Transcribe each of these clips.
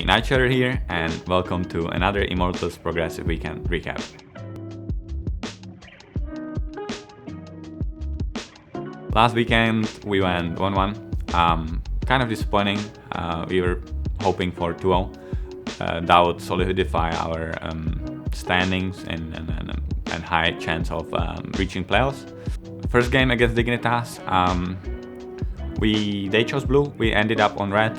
Hey, Nightshare here, and welcome to another Immortals Progressive Weekend recap. Last weekend we went 1-1, kind of disappointing. We were hoping for 2-0. That would solidify our standings and high chance of reaching playoffs. First game against Dignitas, they chose blue, we ended up on red.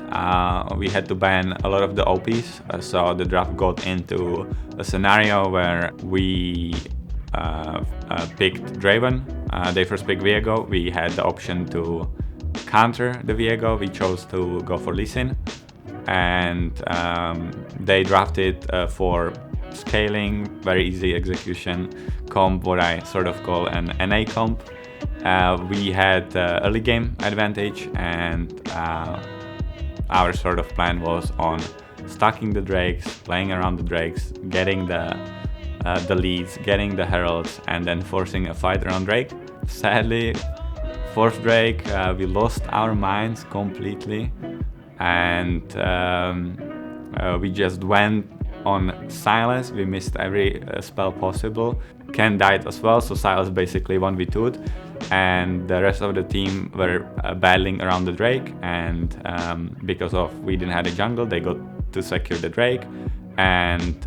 We had to ban a lot of the OPs, so the draft got into a scenario where we picked Draven. They first picked Viego. We had the option to counter the Viego. We chose to go for Lee Sin, and they drafted for scaling, very easy execution comp, what I sort of call an NA comp. We had early game advantage, and our sort of plan was on stacking the drakes, playing around the drakes, getting the leads, getting the heralds, and then forcing a fight around Drake. Sadly, fourth Drake, we lost our minds completely, and we just went on Silas. We missed every spell possible. Ken died as well, so Silas basically 1v2'd, and the rest of the team were battling around the Drake, and because of we didn't have a jungle, they got to secure the Drake, and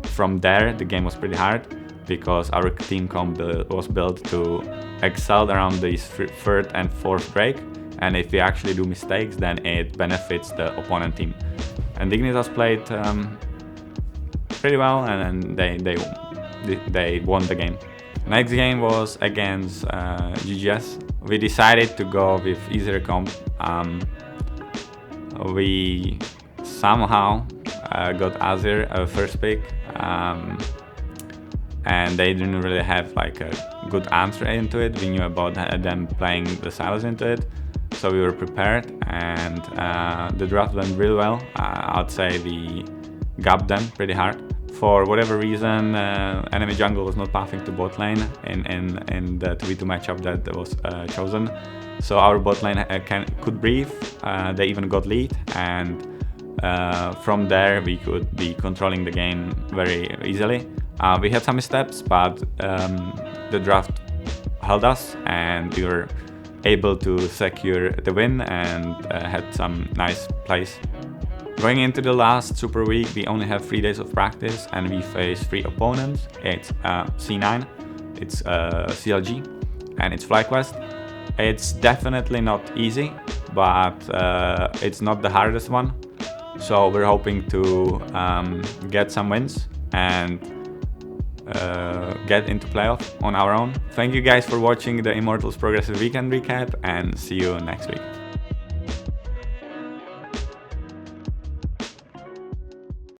from there the game was pretty hard because our team comp was built to excel around these third and fourth Drake, and if we actually do mistakes, then it benefits the opponent team. And Dignitas played pretty well, and they won the game. Next game was against GGS. We decided to go with easier comp. We somehow got Azir first pick, and they didn't really have like a good answer into it. We knew about them playing the Silas into it, so we were prepared, and the draft went really well. I'd say we gapped them pretty hard. For whatever reason, enemy jungle was not pathing to bot lane in the 2v2 matchup that was chosen. So our bot lane could breathe. They even got lead, and from there we could be controlling the game very easily. We had some missteps, but the draft held us, and we were able to secure the win and had some nice plays. Going into the last Super Week, we only have 3 days of practice, and we face 3 opponents. It's C9, it's CLG, and it's FlyQuest. It's definitely not easy, but it's not the hardest one. So we're hoping to get some wins and get into playoff on our own. Thank you guys for watching the Immortals Progressive Weekend recap, and see you next week.